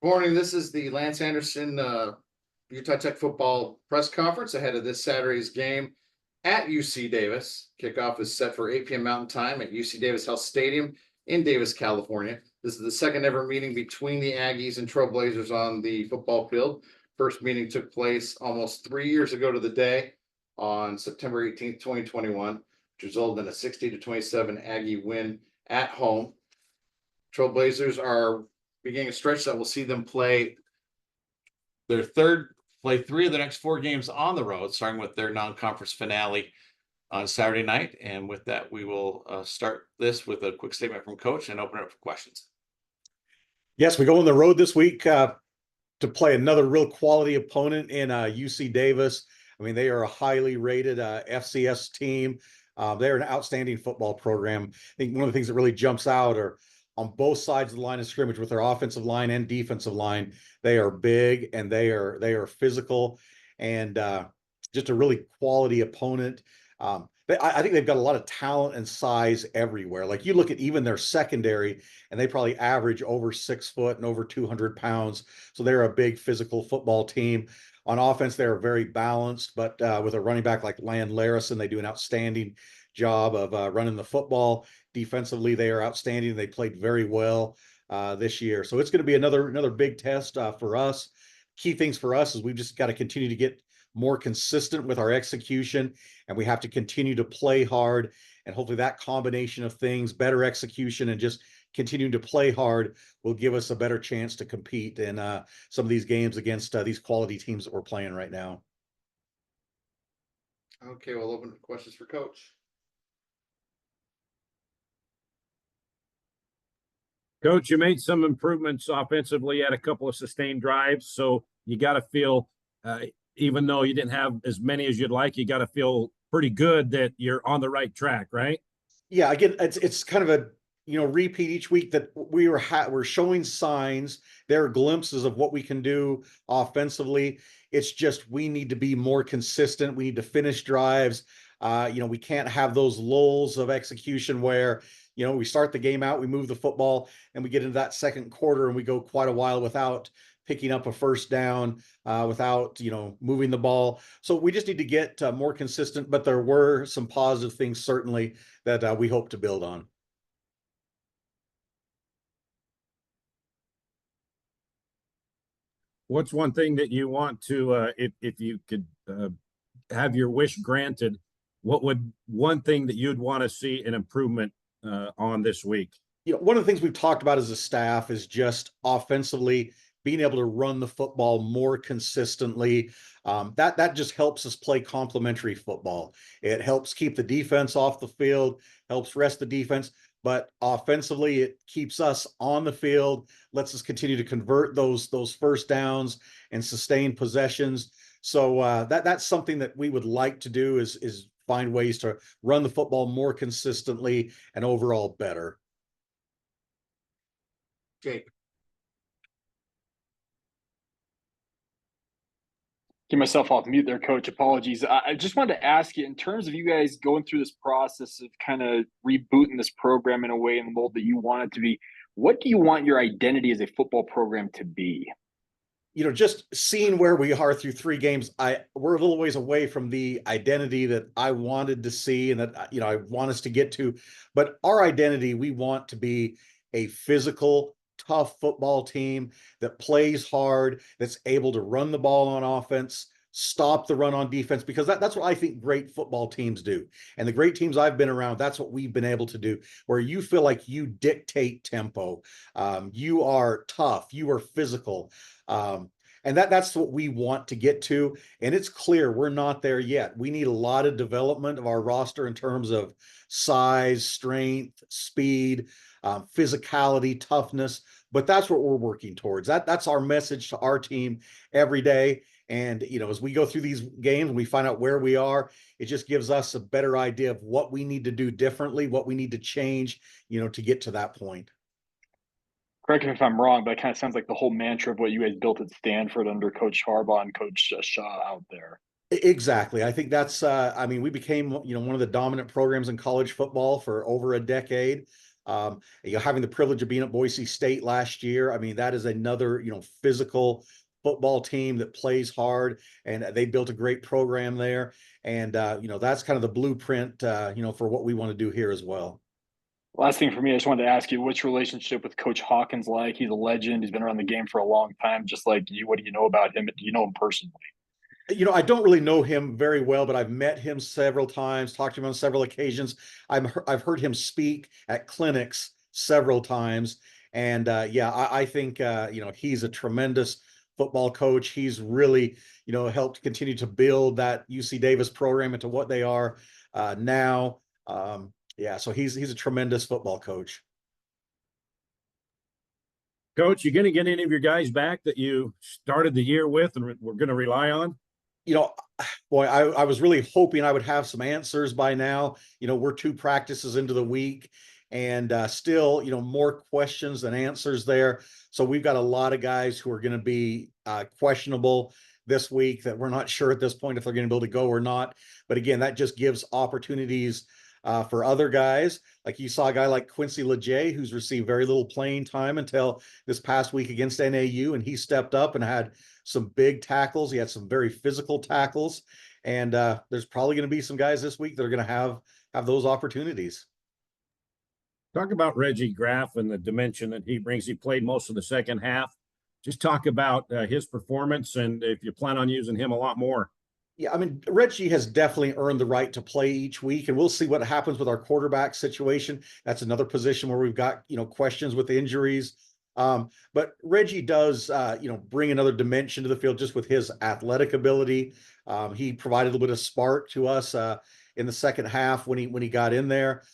Morning, this is the Lance Anderson Utah Tech football press conference ahead of this Saturday's game at UC Davis. Kickoff is set for 8 p.m. Mountain Time at UC Davis Health Stadium in Davis, California. This is the second ever meeting between the Aggies and Trailblazers on the football field. First meeting took place almost 3 years ago to the day on September 18th, 2021, which resulted in a 60-27 Aggie win at home. Trailblazers are beginning a stretch that will see them play three of the next 4 games on the road, starting with their non-conference finale on Saturday night. And with that, we will start this with a quick statement from Coach and open it up for questions. Yes, we go on the road this week to play another real quality opponent in UC Davis. I mean, they are a highly rated FCS team. They're an outstanding football program. I think one of the things that really jumps out are on both sides of the line of scrimmage with their offensive line and defensive line. They are big and they are physical and just a really quality opponent. I think they've got a lot of talent and size everywhere. Like you look at even their secondary, and they probably average over 6 foot and over 200 pounds. So they're a big physical football team. On offense, they're very balanced, but with a running back like Land Larison, they do an outstanding job of running the football. Defensively, they are outstanding. They played very well this year. So it's going to be another big test for us. Key things for us is we've just got to continue to get more consistent with our execution, and we have to continue to play hard. And hopefully that combination of things, better execution and just continuing to play hard, will give us a better chance to compete in some of these games against these quality teams that we're playing right now. Okay, we'll open for questions for Coach. Coach, you made some improvements offensively at a couple of sustained drives, so you got to feel, even though you didn't have as many as you'd like, you got to feel pretty good that you're on the right track, right? Yeah, again, it's kind of a repeat each week that we're showing signs. There are glimpses of what we can do offensively. It's just we need to be more consistent. We need to finish drives. We can't have those lulls of execution where we start the game out, we move the football, and we get into that second quarter and we go quite a while without picking up a first down, without moving the ball. So we just need to get more consistent. But there were some positive things certainly that we hope to build on. What's one thing that you want to, if you could have your wish granted, what would one thing that you'd want to see an improvement on this week? One of the things we've talked about as a staff is just offensively being able to run the football more consistently. That just helps us play complementary football. It helps keep the defense off the field, helps rest the defense, but offensively it keeps us on the field, lets us continue to convert those first downs and sustain possessions. So that's something that we would like to do is find ways to run the football more consistently and overall better. Jake. Get myself off mute there, Coach. Apologies. I just wanted to ask you, in terms of you guys going through this process of kind of rebooting this program in a way in the mold that you want it to be, what do you want your identity as a football program to be? Just seeing where we are through 3 games, we're a little ways away from the identity that I wanted to see and that I want us to get to. But our identity, we want to be a physical, tough football team that plays hard, that's able to run the ball on offense, stop the run on defense, because that's what I think great football teams do. And the great teams I've been around, that's what we've been able to do, where you feel like you dictate tempo. You are tough, you are physical. And that's what we want to get to. And it's clear we're not there yet. We need a lot of development of our roster in terms of size, strength, speed, physicality, toughness. But that's what we're working towards. That's our message to our team every day. And, as we go through these games and we find out where we are, it just gives us a better idea of what we need to do differently, what we need to change, to get to that point. Correct me if I'm wrong, but it kind of sounds like the whole mantra of what you guys built at Stanford under Coach Harbaugh and Coach Shaw out there. Exactly. I think that's, we became, one of the dominant programs in college football for over a decade. Having the privilege of being at Boise State last year, I mean, that is another, physical football team that plays hard, and they built a great program there. And, that's kind of the blueprint, for what we want to do here as well. Last thing for me, I just wanted to ask you, what's your relationship with Coach Hawkins like? He's a legend. He's been around the game for a long time, just like you. What do you know about him? Do you know him personally? I don't really know him very well, but I've met him several times, talked to him on several occasions. I've heard him speak at clinics several times. And I think, he's a tremendous football coach. He's really, helped continue to build that UC Davis program into what they are now. So he's a tremendous football coach. Coach, you going to get any of your guys back that you started the year with and we're going to rely on? Boy, I was really hoping I would have some answers by now. We're 2 practices into the week, and still, more questions than answers there. So we've got a lot of guys who are going to be questionable this week that we're not sure at this point if they're going to be able to go or not. But again, that just gives opportunities for other guys. Like you saw a guy like Quincy Leger, who's received very little playing time until this past week against NAU, and he stepped up and had some big tackles. He had some very physical tackles, and there's probably going to be some guys this week that are going to have those opportunities. Talk about Reggie Graff and the dimension that he brings. He played most of the second half. Just talk about his performance and if you plan on using him a lot more. Yeah, I mean, Reggie has definitely earned the right to play each week, and we'll see what happens with our quarterback situation. That's another position where we've got, questions with injuries. But Reggie does, bring another dimension to the field just with his athletic ability. He provided a little bit of spark to us in the second half when he got in there.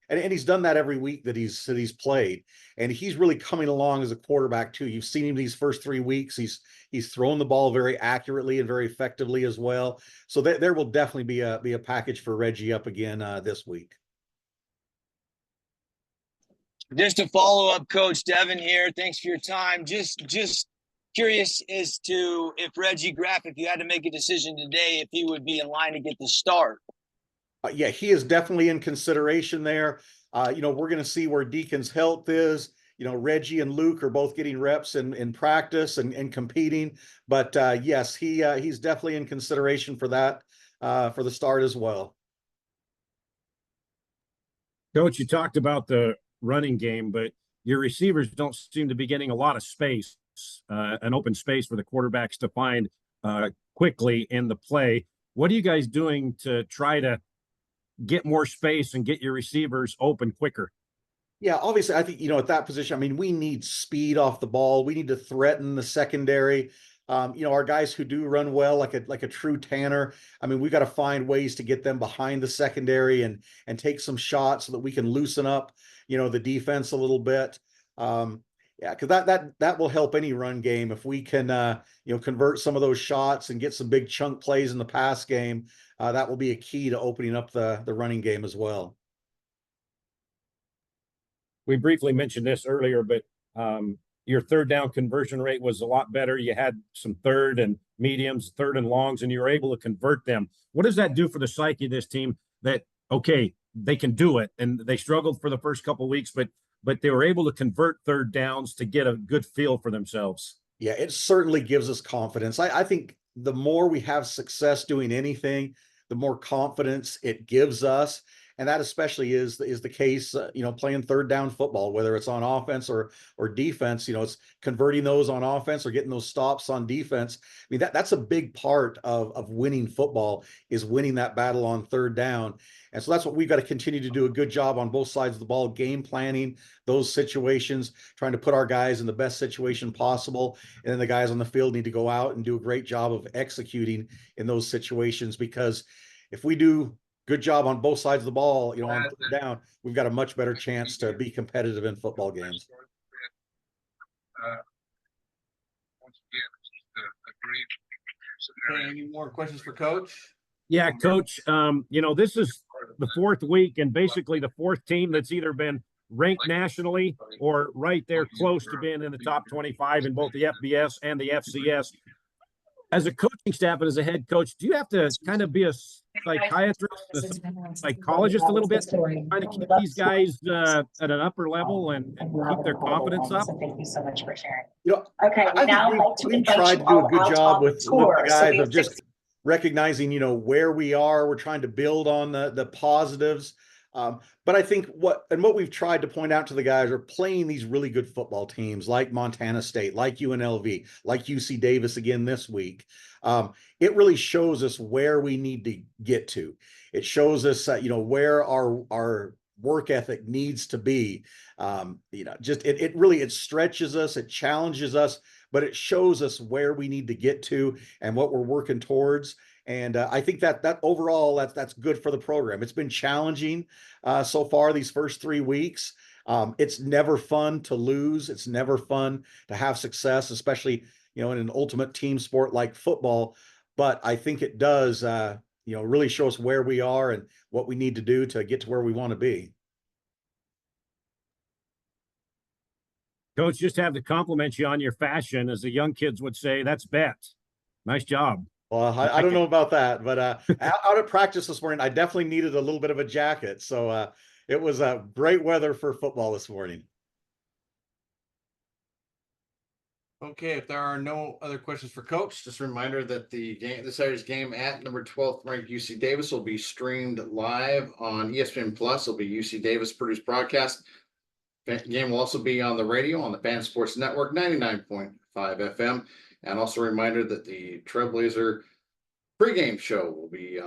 And he's done that every week that he's played, and he's really coming along as a quarterback too. You've seen him these first 3 weeks. He's thrown the ball very accurately and very effectively as well. So there will definitely be a package for Reggie up again this week. Just to follow up, Coach Devin here. Thanks for your time. Just curious as to if Reggie Graff, if you had to make a decision today, if he would be in line to get the start. Yeah, he is definitely in consideration there. We're going to see where Deacon's health is. Reggie and Luke are both getting reps in practice and competing. But yes, he's definitely in consideration for that, for the start as well. Coach, you talked about the running game, but your receivers don't seem to be getting a lot of space, an open space for the quarterbacks to find quickly in the play. What are you guys doing to try to get more space and get your receivers open quicker? Yeah, obviously, I think, at that position, I mean, we need speed off the ball. We need to threaten the secondary. Our guys who do run well, like a true Tanner, I mean, we got to find ways to get them behind the secondary and take some shots so that we can loosen up, the defense a little bit. Because that will help any run game if we can, convert some of those shots and get some big chunk plays in the pass game. That will be a key to opening up the running game as well. We briefly mentioned this earlier, but your third down conversion rate was a lot better. You had some third and mediums, third and longs, and you were able to convert them. What does that do for the psyche of this team that, okay, they can do it? And they struggled for the first couple of weeks, but they were able to convert third downs to get a good feel for themselves. Yeah, it certainly gives us confidence. I think the more we have success doing anything, the more confidence it gives us. And that especially is the case, playing third down football, whether it's on offense or defense. It's converting those on offense or getting those stops on defense. I mean, that's a big part of winning football, is winning that battle on third down. And so that's what we've got to continue to do a good job on both sides of the ball, game planning those situations, trying to put our guys in the best situation possible. And then the guys on the field need to go out and do a great job of executing in those situations, because if we do good job on both sides of the ball, on third down, we've got a much better chance to be competitive in football games. Any more questions for Coach? Yeah, Coach, this is the fourth week and basically the fourth team that's either been ranked nationally or right there close to being in the top 25 in both the FBS and the FCS. as a coaching staff and as a head coach, do you have to kind of be a psychiatrist, a psychologist a little bit, trying to keep these guys at an upper level and keep their confidence up? Thank you so much for sharing. You know, Okay, I think we've tried to do a good job with the guys of just recognizing, where we are. We're trying to build on the positives. But I think what we've tried to point out to the guys are playing these really good football teams like Montana State, like UNLV, like UC Davis again this week. It really shows us where we need to get to. It shows us, where our work ethic needs to be. It really stretches us, it challenges us, but it shows us where we need to get to and what we're working towards. And I think that overall, that's good for the program. It's been challenging so far these first 3 weeks. It's never fun to lose. It's never fun to have success, especially, in an ultimate team sport like football. But I think it does, really show us where we are and what we need to do to get to where we want to be. Coach, just have to compliment you on your fashion. As the young kids would say, that's bet. Nice job. Well, I don't know about that, but out of practice this morning, I definitely needed a little bit of a jacket. So it was great weather for football this morning. Okay, if there are no other questions for Coach, just a reminder that this Saturday's game at number 12th ranked UC Davis will be streamed live on ESPN Plus. It'll be UC Davis produced broadcast. Game will also be on the radio on the Fan Sports Network 99.5 FM. And also a reminder that the Trailblazer pregame show will be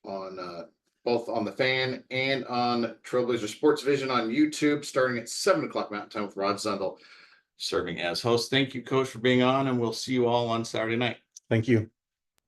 on both on the Fan and on Trailblazer Sports Vision on YouTube, starting at 7 o'clock Mountain Time with Rod Zundel serving as host. Thank you, Coach, for being on, and we'll see you all on Saturday night. Thank you.